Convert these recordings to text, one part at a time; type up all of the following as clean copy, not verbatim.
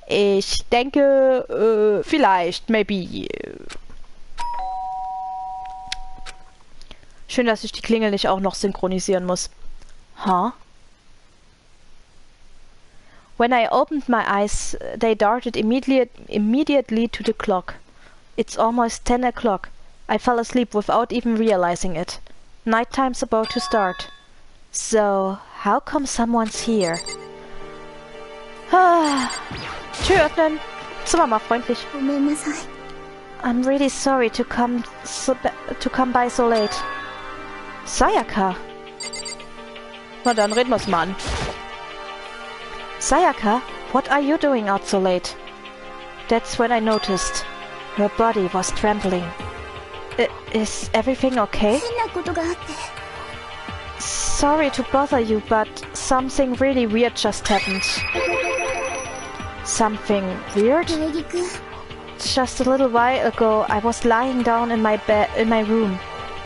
Ich denke, vielleicht, maybe. Schön, dass ich die Klingel nicht auch noch synchronisieren muss. Huh? When I opened my eyes, they darted immediately to the clock. It's almost 10 o'clock. I fell asleep without even realizing it. Nighttime's about to start. So, how come someone's here? Tür öffnen. Zimmer mal freundlich. I'm really sorry to come by so late. Sayaka. Na dann reden wir's mal an. Sayaka, what are you doing out so late? That's when I noticed. Her body was trembling. Is everything okay? Sorry to bother you, but something really weird just happened. Something weird? Just a little while ago, I was lying down in my room.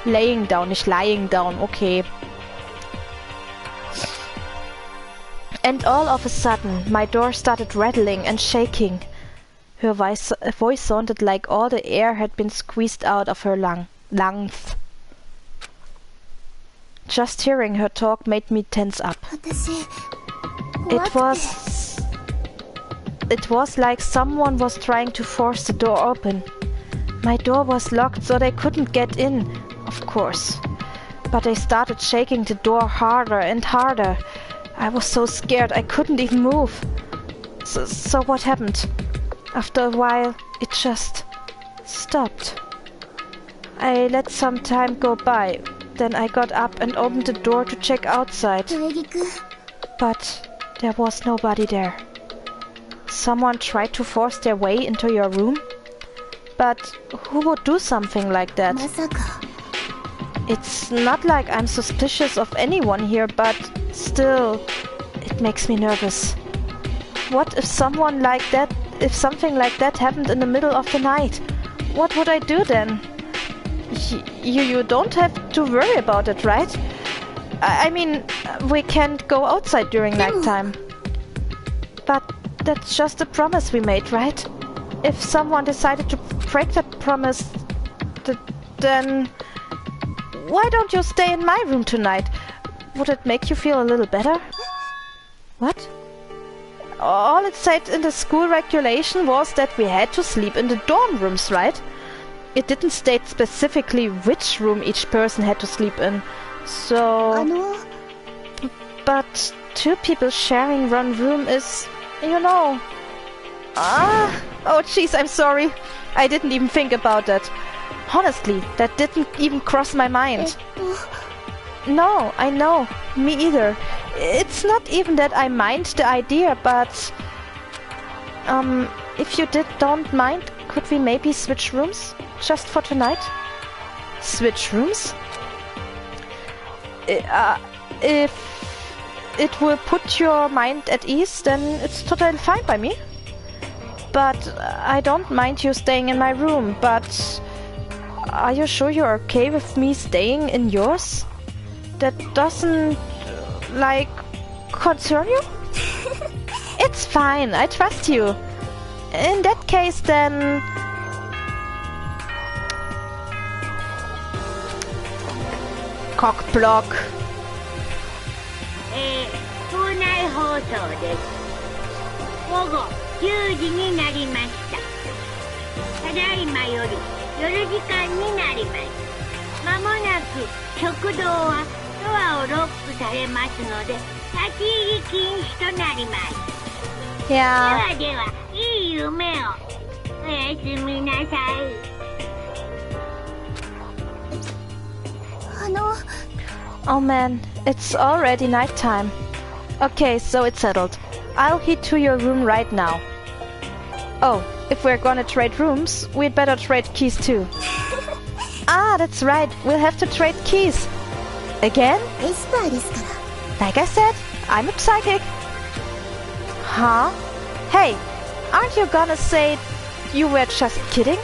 Laying down, nicht lying down, okay. And all of a sudden, my door started rattling and shaking. Her voice sounded like all the air had been squeezed out of her lungs. Just hearing her talk made me tense up. It was like someone was trying to force the door open. My door was locked, so they couldn't get in, of course. But they started shaking the door harder and harder. I was so scared I couldn't even move. So what happened? After a while, it just stopped. I let some time go by. Then I got up and opened the door to check outside. But there was nobody there. Someone tried to force their way into your room? But who would do something like that? It's not like I'm suspicious of anyone here, but still, it makes me nervous. What if something like that happened in the middle of the night? What would I do then? You don't have to worry about it, right? I mean, we can't go outside during nighttime. But that's just a promise we made, right? If someone decided to break that promise, then why don't you stay in my room tonight? Would it make you feel a little better? What? All it said in the school regulation was that we had to sleep in the dorm rooms, right? It didn't state specifically which room each person had to sleep in. So... But 2 people sharing one room is... you know... Oh jeez, I'm sorry. I didn't even think about that. Honestly, that didn't even cross my mind. No, I know. Me either. It's not even that I mind the idea, but... if you don't mind, could we maybe switch rooms? Just for tonight? Switch rooms? If it will put your mind at ease, then it's totally fine by me. But I don't mind you staying in my room, but... Are you sure you're okay with me staying in yours? That doesn't... like... concern you? It's fine, I trust you. In that case, then... Cockblock. 校内放送です。午後10時になりました。ただいまより夜時間になります。まもなく食堂はドアをロックされますので立ち入り禁止となります。ではでは、いい夢を。おやすみなさい。Oh man, it's already nighttime. Okay, so it's settled. I'll head to your room right now. Oh, if we're gonna trade rooms, we'd better trade keys too. Ah, that's right, we'll have to trade keys. Again? Like I said, I'm a psychic. Huh? Hey, aren't you gonna say you were just kidding?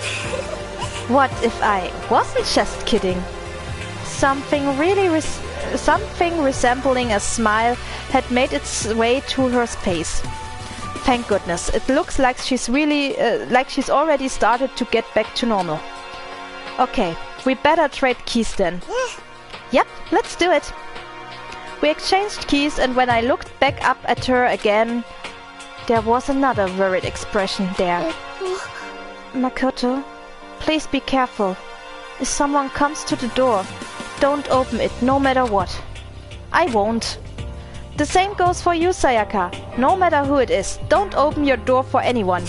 What if I wasn't just kidding? Something resembling a smile had made its way to her face. Thank goodness. It looks like she's already started to get back to normal. Okay, we better trade keys then. Yep, let's do it. We exchanged keys, and when I looked back up at her again, there was another worried expression there. Makoto, please be careful. If someone comes to the door, don't open it, no matter what. I won't. The same goes for you, Sayaka. No matter who it is, don't open your door for anyone.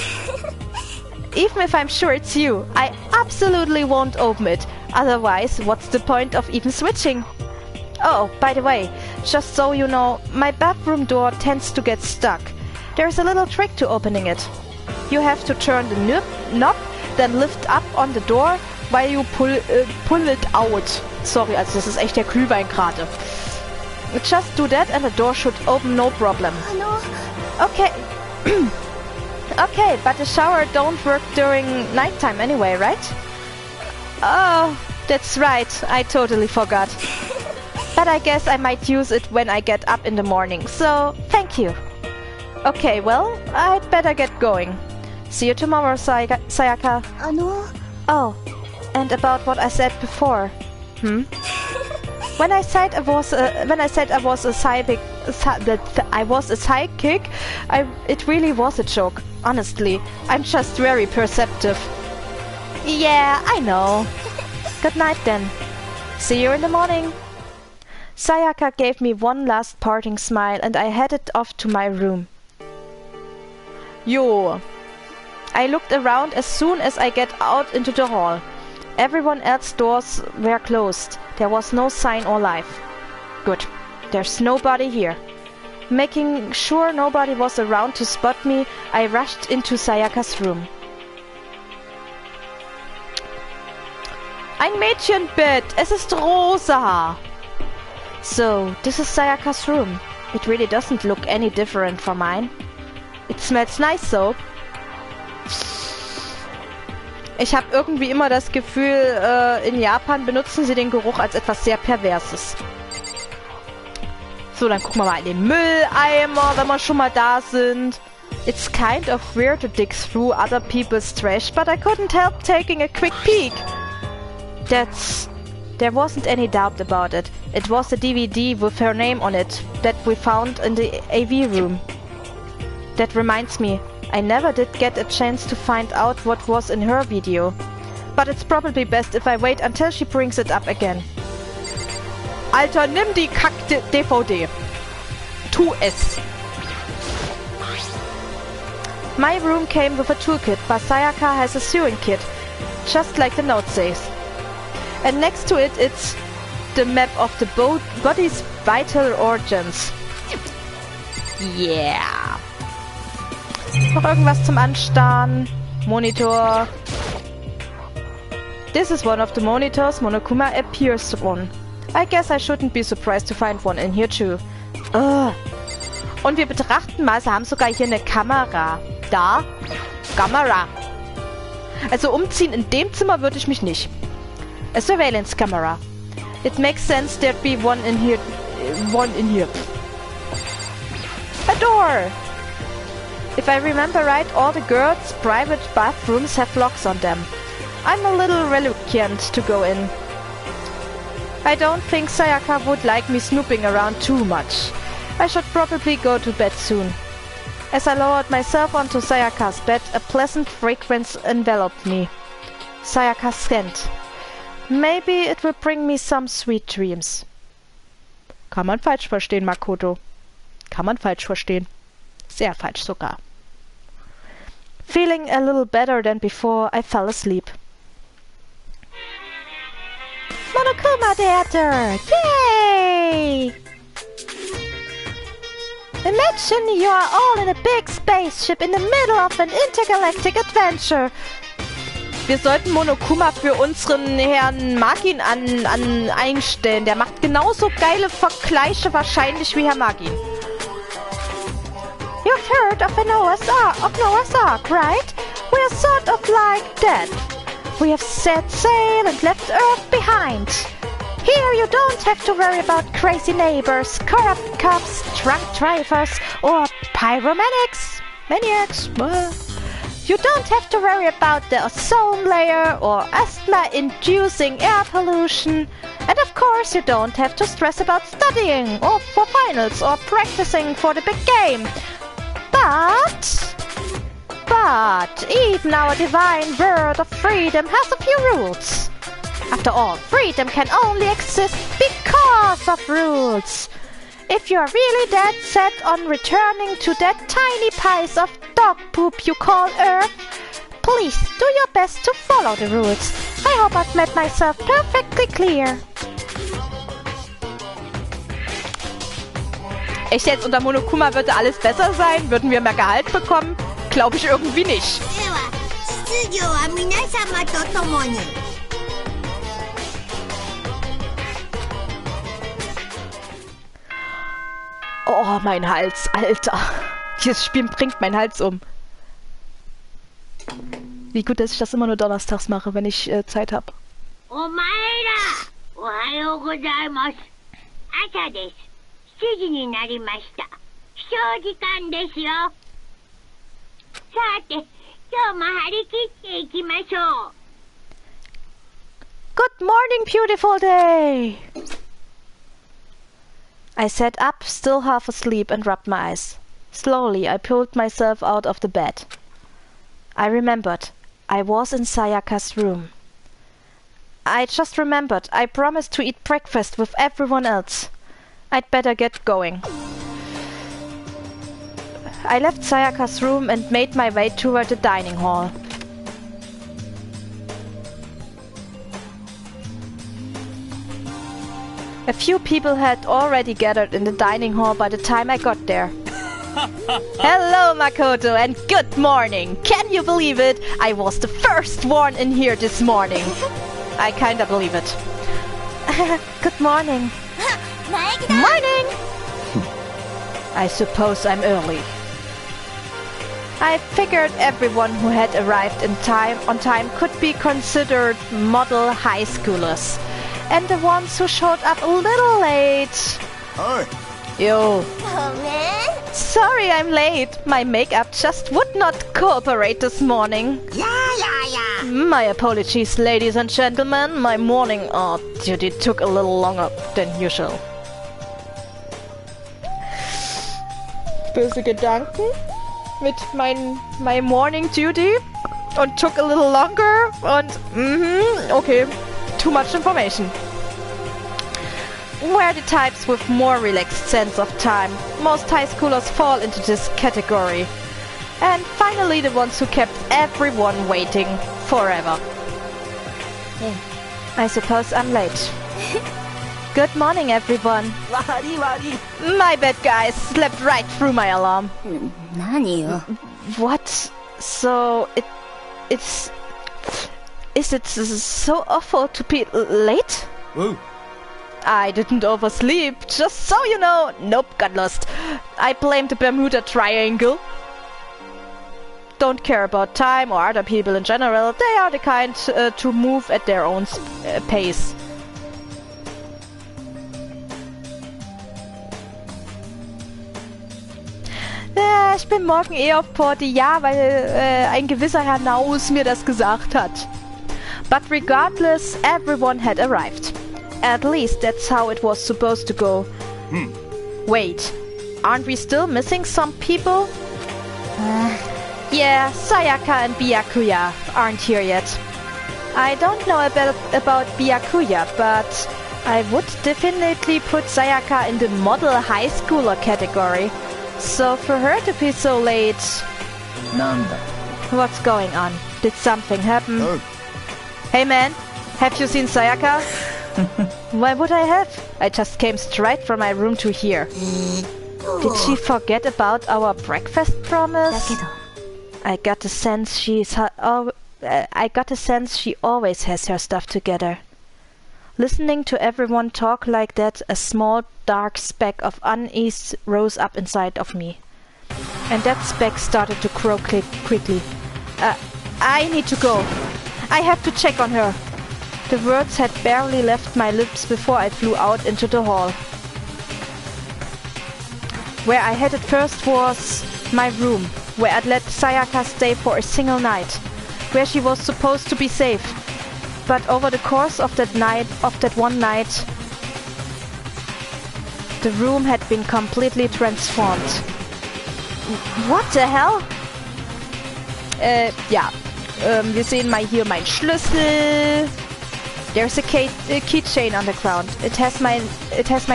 Even if I'm sure it's you, I absolutely won't open it. Otherwise, what's the point of even switching? Oh, by the way, just so you know, my bathroom door tends to get stuck. There's a little trick to opening it. You have to turn the knob, then lift up on the door while you pull it out. Sorry, also das ist echt der Glühwein gerade. Just do that and the door should open no problem. Okay. Okay, but the shower don't work during nighttime anyway, right? Oh, that's right. I totally forgot. But I guess I might use it when I get up in the morning, so thank you. Okay, well, I'd better get going. See you tomorrow, Sayaka. Oh, and about what I said before. When I said I was a psychic, it really was a joke. Honestly, I'm just very perceptive. Yeah, I know. Good night then. See you in the morning. Sayaka gave me one last parting smile, and I headed off to my room. Yo. I looked around as soon as I get out into the hall. Everyone else's doors were closed. There was no sign or life. Good. There's nobody here. Making sure nobody was around to spot me, I rushed into Sayaka's room. Ein Mädchenbett! Es ist rosa! So, this is Sayaka's room. It really doesn't look any different from mine. It smells nice though. Ich habe irgendwie immer das Gefühl, in Japan benutzen sie den Geruch als etwas sehr Perverses. So, dann gucken wir mal in den Mülleimer, wenn wir schon mal da sind. It's kind of weird to dig through other people's trash, but I couldn't help taking a quick peek. There wasn't any doubt about it. It was a DVD with her name on it that we found in the AV room. That reminds me, I never did get a chance to find out what was in her video. But it's probably best if I wait until she brings it up again. Alter, nimm die Kack-DVD. Tu es. My room came with a toolkit, but Sayaka has a sewing kit, just like the note says. And next to it, it's the map of the body's vital organs. Yeah. Noch irgendwas zum Anstarren. Monitor. This is one of the monitors Monokuma appears on. I guess I shouldn't be surprised to find one in here too. Ugh. Und wir betrachten mal, sie haben sogar hier eine Kamera. Da. Kamera. Also umziehen in dem Zimmer würde ich mich nicht. A surveillance camera. It makes sense there'd be one in here. A door! If I remember right, all the girls' private bathrooms have locks on them. I'm a little reluctant to go in. I don't think Sayaka would like me snooping around too much. I should probably go to bed soon. As I lowered myself onto Sayaka's bed, a pleasant fragrance enveloped me. Sayaka's scent. Maybe it will bring me some sweet dreams. Kann man falsch verstehen, Makoto. Kann man falsch verstehen. Sehr falsch sogar. Feeling a little better than before, I fell asleep. Monokuma Theater! Yay! Imagine you are all in a big spaceship in the middle of an intergalactic adventure. Wir sollten Monokuma für unseren Herrn Magin einstellen. Der macht genauso geile Vergleiche wahrscheinlich wie Herr Magin. You've heard of Noah's Ark, right? We're sort of like that. We have set sail and left Earth behind. Here you don't have to worry about crazy neighbors, corrupt cops, drunk drivers, or pyromanics. Maniacs. You don't have to worry about the ozone layer or asthma-inducing air pollution. And of course you don't have to stress about studying or for finals or practicing for the big game. But even our divine word of freedom has a few rules. After all, freedom can only exist because of rules. If you're really dead set on returning to that tiny piece of dog poop you call Earth, please do your best to follow the rules. I hope I've made myself perfectly clear. Echt jetzt, unter Monokuma würde alles besser sein? Würden wir mehr Gehalt bekommen? Glaube ich irgendwie nicht. Oh, mein Hals, Alter. Dieses Spiel bringt meinen Hals um. Wie gut, dass ich das immer nur donnerstags mache, wenn ich Zeit habe. Good morning, beautiful day! I sat up, still half asleep, and rubbed my eyes. Slowly, I pulled myself out of the bed. I remembered. I was in Sayaka's room. I just remembered. I promised to eat breakfast with everyone else. I'd better get going. I left Sayaka's room and made my way toward the dining hall. A few people had already gathered in the dining hall by the time I got there. Hello, Makoto, and good morning! Can you believe it? I was the first one in here this morning. I kinda believe it. Good morning. Morning! I suppose I'm early. I figured everyone who had arrived on time could be considered model high schoolers. And the ones who showed up a little late. Hi. Yo. Oh, man. Sorry I'm late. My makeup just would not cooperate this morning. Yeah. My apologies, ladies and gentlemen. My morning art duty took a little longer than usual. Böse Gedanken mit my morning duty und took a little longer und okay. Too much information. We're the types with more relaxed sense of time. Most high schoolers fall into this category. And finally the ones who kept everyone waiting forever. I suppose I'm late. Good morning, everyone. My bad, guys. Slept right through my alarm. What? So it's... Is it so awful to be late? Ooh. I didn't oversleep, just so you know. Nope, got lost. I blame the Bermuda Triangle. Don't care about time or other people in general. They are the kind to move at their own pace. Ich bin morgen auf Party, ja, weil ein gewisser Herr Naus mir das gesagt hat. But regardless, everyone had arrived. At least that's how it was supposed to go. Wait, aren't we still missing some people? Yeah, Sayaka and Byakuya aren't here yet. I don't know about Byakuya, but I would definitely put Sayaka in the model high schooler category. So for her to be so late... Nanda. What's going on? Did something happen? Oh. Hey man, have you seen Sayaka? Why would I have? I just came straight from my room to here. Did she forget about our breakfast promise? I got the sense she always has her stuff together. Listening to everyone talk like that, a small dark speck of unease rose up inside of me. And that speck started to grow quickly. I need to go. I have to check on her. The words had barely left my lips before I flew out into the hall. Where I headed first was my room, where I'd let Sayaka stay for a single night, where she was supposed to be safe. But over the course of that one night, the room had been completely transformed. What the hell? Ja. Wir sehen mal hier meinen Schlüssel. There's a keychain on the ground. It has my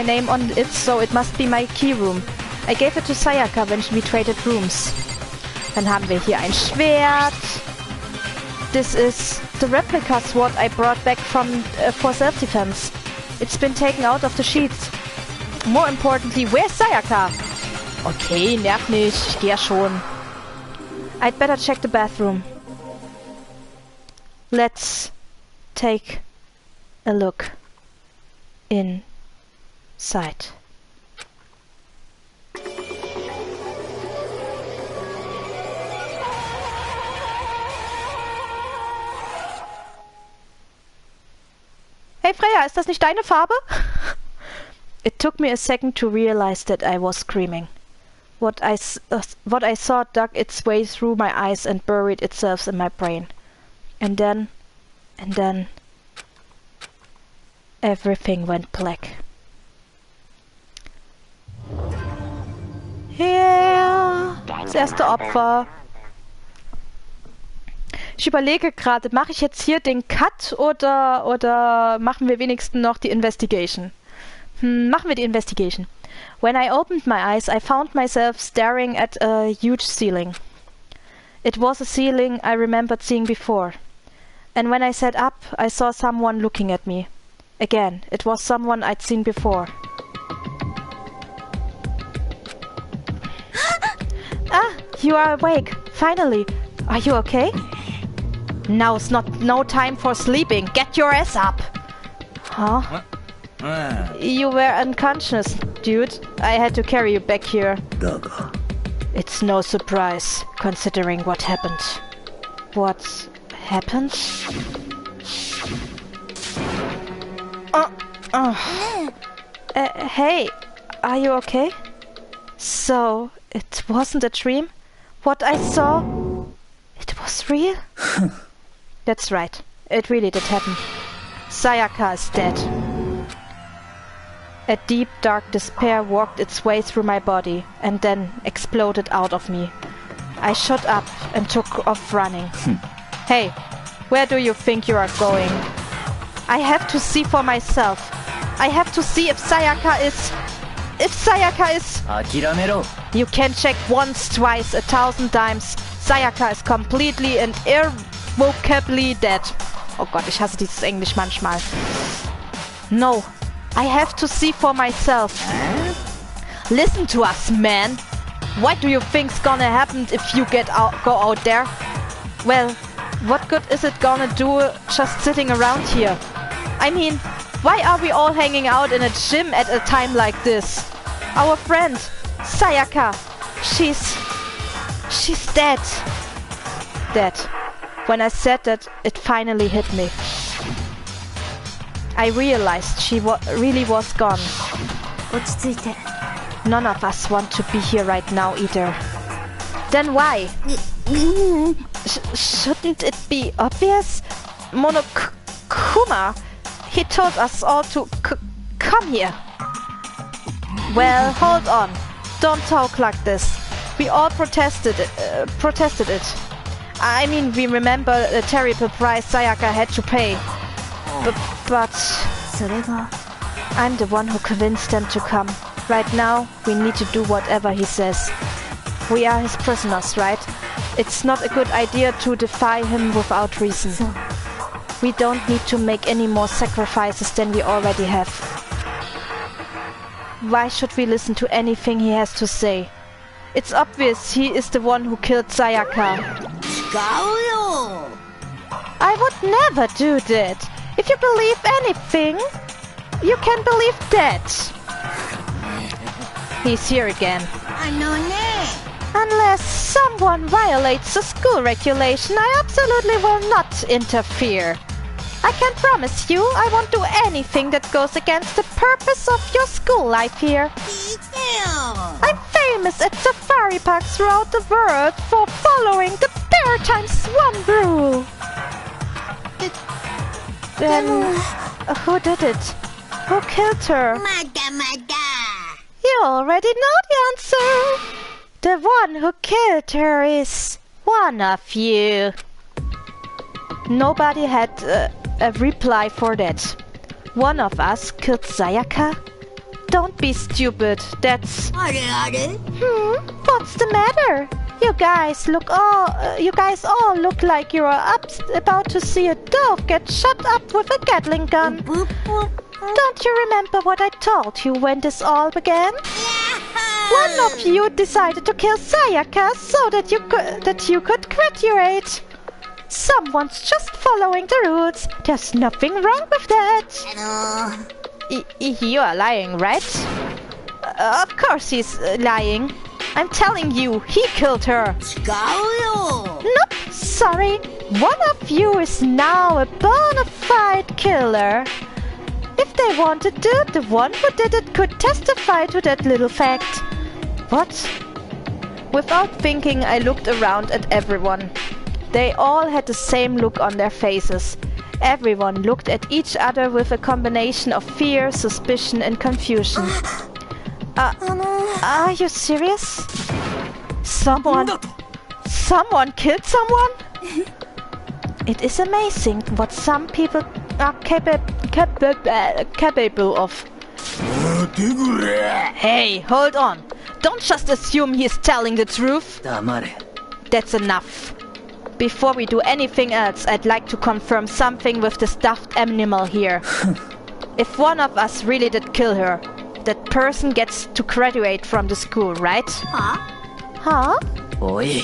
name on it, so it must be my key room. I gave it to Sayaka when we traded rooms. Dann haben wir hier ein Schwert. This is the replica sword I brought back from for self-defense. It's been taken out of the sheets. More importantly, where's Sayaka? Okay, nerv nicht, ich geh ja schon. I'd better check the bathroom. Let's take a look inside. Hey Freya, ist das nicht deine Farbe? It took me a second to realize that I was screaming. What I saw dug its way through my eyes and buried itself in my brain. And then everything went black. Yeah, das erste Opfer. Ich überlege gerade, mache ich jetzt hier den Cut oder machen wir wenigstens noch die Investigation? Machen wir die Investigation. When I opened my eyes, I found myself staring at a huge ceiling. It was a ceiling I remembered seeing before. And when I sat up, I saw someone looking at me. Again, it was someone I'd seen before. Ah, you are awake. Finally. Are you okay? Now's no time for sleeping. Get your ass up. Huh? You were unconscious, dude. I had to carry you back here. It's no surprise, considering what happened. What happened? Hey, are you okay? So, it wasn't a dream? What I saw, it was real? That's right. It really did happen. Sayaka is dead. A deep, dark despair walked its way through my body and then exploded out of me. I shot up and took off running. Hey, where do you think you are going? I have to see for myself. I have to see if Sayaka is... You can check once, twice, 1,000 times. Sayaka is completely and irrevocably dead. Oh Gott, ich hasse dieses Englisch manchmal. No. I have to see for myself. Listen to us, man. What do you think's gonna happen if you go out there? Well, what good is it gonna do just sitting around here? I mean, why are we all hanging out in a gym at a time like this? Our friend, Sayaka, she's dead. Dead. When I said that, it finally hit me. I realized she really was gone. None of us want to be here right now either. Then why? Shouldn't it be obvious? Monokuma, he told us all to come here. Well, hold on. Don't talk like this. We all protested it. I mean, we remember the terrible price Sayaka had to pay. But I'm the one who convinced them to come. Right now, we need to do whatever he says. We are his prisoners, right? It's not a good idea to defy him without reason. We don't need to make any more sacrifices than we already have. Why should we listen to anything he has to say? It's obvious he is the one who killed Sayaka. I would never do that. If you believe anything, you can believe that. He's here again. Unless someone violates the school regulation, I absolutely will not interfere. I can promise you I won't do anything that goes against the purpose of your school life here. I'm famous at safari parks throughout the world for following the pair times one rule. Then, who did it? Who killed her? You already know the answer. The one who killed her is one of you. Nobody had a reply for that. One of us killed Sayaka? Don't be stupid. That's... What's the matter? You guys all look like you're about to see a dove get shot up with a Gatling gun. Don't you remember what I told you when this all began? One of you decided to kill Sayaka so that you could graduate. Someone's just following the rules. There's nothing wrong with that. You are lying, right? Of course he's lying. I'm telling you, he killed her. Nope, sorry. One of you is now a bona fide killer. If they wanted to, the one who did it could testify to that little fact. What? Without thinking, I looked around at everyone. They all had the same look on their faces. Everyone looked at each other with a combination of fear, suspicion, and confusion. Are you serious? Someone killed someone? It is amazing what some people are capable of. Hey, hold on. Don't just assume he's telling the truth. That's enough. Before we do anything else, I'd like to confirm something with the stuffed animal here. If one of us really did kill her, that person gets to graduate from the school, right? Huh? Oi.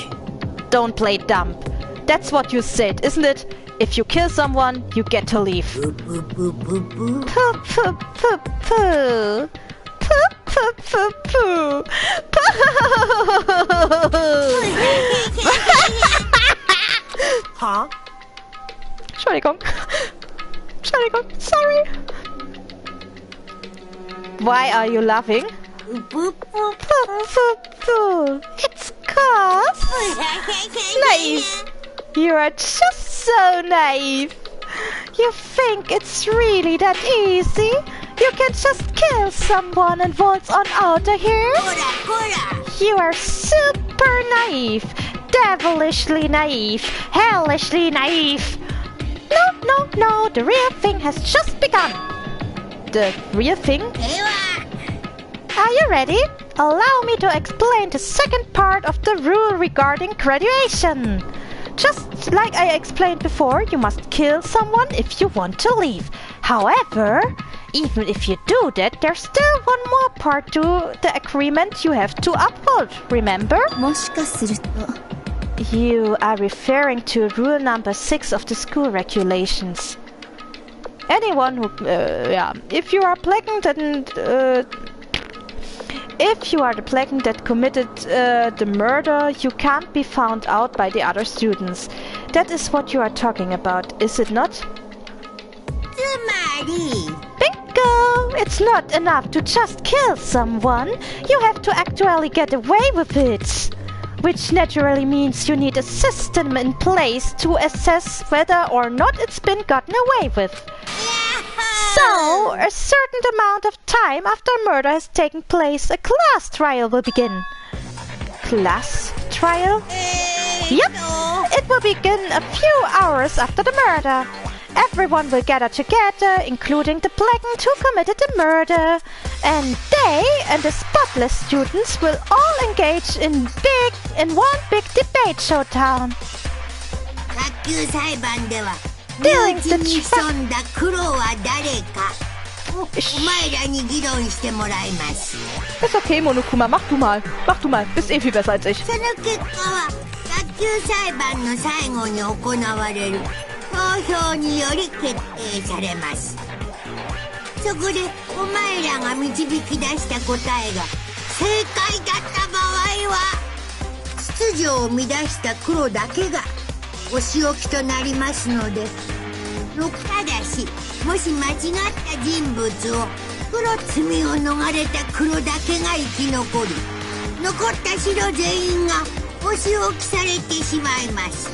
Don't play dumb. That's what you said, isn't it? If you kill someone, you get to leave. Poo poo poo poo. Poo poo poo poo. Poo poo poo poo. Huh? Entschuldigung, sorry. Why are you laughing? It's cause... Naive. You are just so naive. You think it's really that easy? You can just kill someone and waltz on out of here? You are super naive. Devilishly naive. Hellishly naive. No. The real thing has just begun. The real thing? Are you ready? Allow me to explain the second part of the rule regarding graduation. Just like I explained before, you must kill someone if you want to leave. However, even if you do that, there's still one more part to the agreement you have to uphold, remember? You are referring to rule number 6 of the school regulations. Anyone who, if you are the plague that committed the murder, you can't be found out by the other students. That is what you are talking about, is it not? Bingo! It's not enough to just kill someone. You have to actually get away with it. Which naturally means you need a system in place to assess whether or not it's been gotten away with. So, a certain amount of time after murder has taken place, a class trial will begin. Class trial? Yep, it will begin a few hours after the murder. Everyone will gather together, including the plaguant who committed the murder. And they and the spotless students will all engage in one big debate showdown. Dealing the Ist okay, Monokuma, mach du mal. Bist eh viel besser als ich. 投票により決定されます。そこでお前らが導き出した答えが正解だった場合は秩序を乱した黒だけがお仕置きとなりますので、ただし、もし間違った人物を罪を逃れた黒だけが生き残り、残った白全員がお仕置きされてしまいます。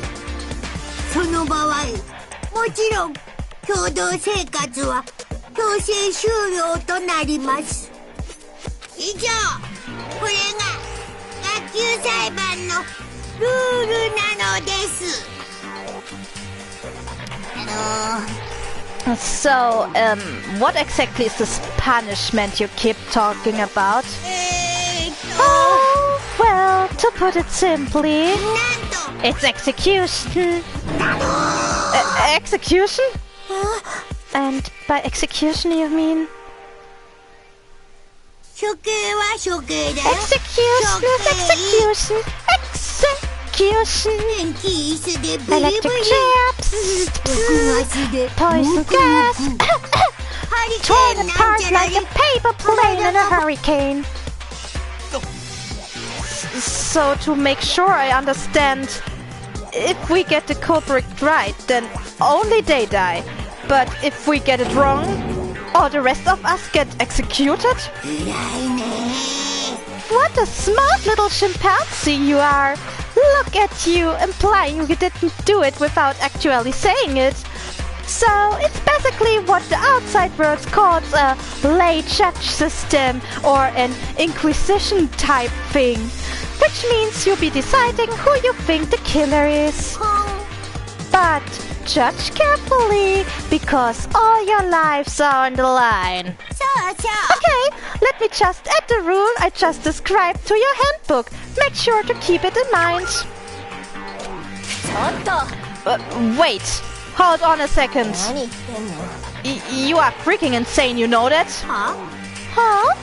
その場合、もちろん共同生活は強制終了となります。以上、これが学級裁判のルールなのです。So, what exactly is this punishment you keep talking about? Oh, well, to put it simply, it's execution. Execution? And by execution you mean? Execution is execution. Execution. Electric chaps. Poison gas. Torn apart like a paper plane in a hurricane. So to make sure I understand, if we get the culprit right, then only they die. But if we get it wrong, all the rest of us get executed? What a smart little chimpanzee you are! Look at you, implying you didn't do it without actually saying it. So, it's basically what the outside world calls a lay judge system or an inquisition type thing. Which means you'll be deciding who you think the killer is. But judge carefully, because all your lives are on the line. Okay, let me just add the rule I just described to your handbook. Make sure to keep it in mind. Wait, hold on a second. You are freaking insane, you know that? Huh?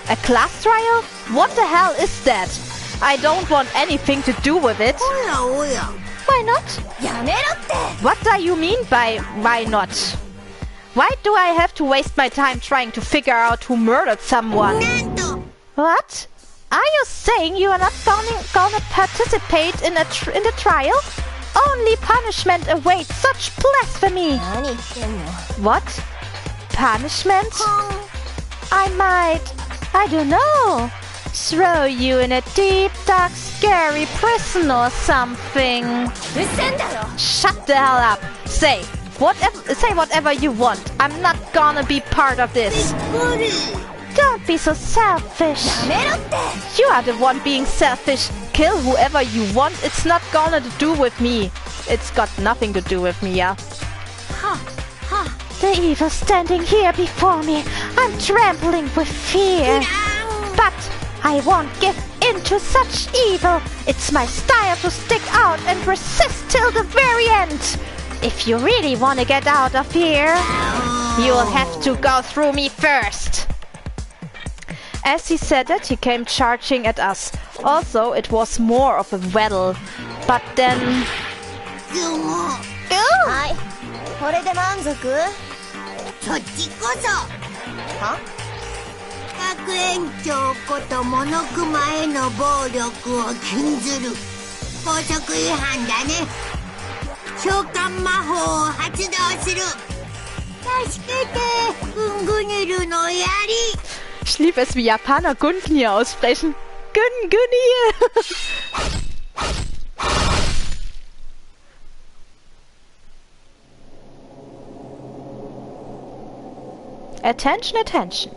A class trial? What the hell is that? I don't want anything to do with it. Why not? What do you mean by why not? Why do I have to waste my time trying to figure out who murdered someone? What? Are you saying you are not gonna participate in the trial? Only punishment awaits such blasphemy. What? Punishment? I might, I don't know, throw you in a deep, dark, scary prison or something. Shut the hell up. Say whatever you want. I'm not gonna be part of this. Don't be so selfish. You are the one being selfish. Kill whoever you want. It's not gonna do with me. It's got nothing to do with me, yeah? The evil standing here before me. I'm trembling with fear. But I won't give in to such evil. It's my style to stick out and resist till the very end. If you really want to get out of here, you'll have to go through me first. As he said it, he came charging at us. Also, it was more of a battle. But then... Ich liebe es, wie Japaner Gungnir aussprechen. Gungnir! Attention, attention.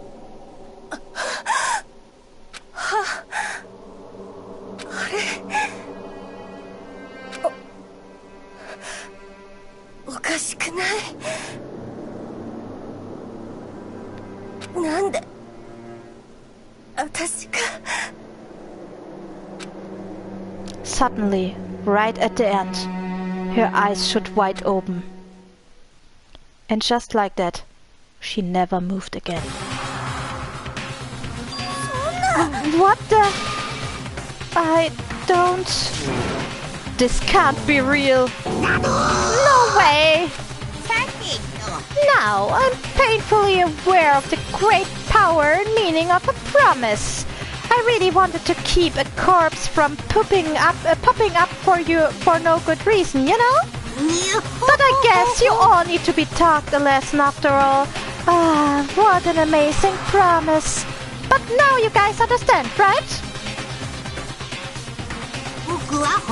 Suddenly, right at the end, her eyes shot wide open. And just like that, she never moved again. What the? I don't... This can't be real. No way! Now I'm painfully aware of the great power and meaning of a promise. I really wanted to keep a corpse from popping up for you for no good reason, you know? But I guess you all need to be taught a lesson after all. Ah, what an amazing promise. But now you guys understand, right?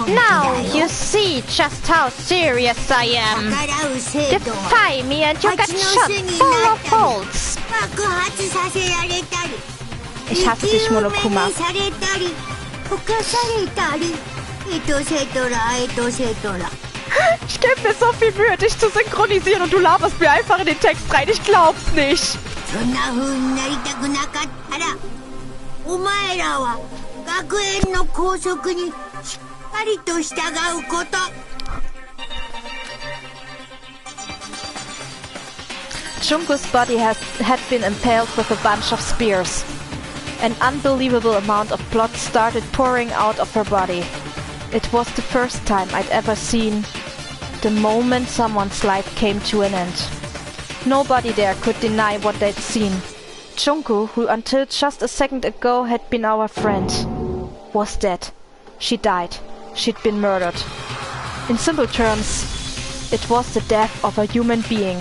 Now you see just how serious I am. Defy me and you get shot full of holes. Ich hasse dich, Monokuma. Ich gebe mir so viel Mühe, dich zu synchronisieren und du laberst mir einfach in den Text rein. Ich glaub's nicht. Junko's body had been impaled with a bunch of spears. An unbelievable amount of blood started pouring out of her body. It was the first time I'd ever seen the moment someone's life came to an end. Nobody there could deny what they'd seen. Junko, who until just a second ago had been our friend, was dead. She died. She'd been murdered. In simple terms, it was the death of a human being.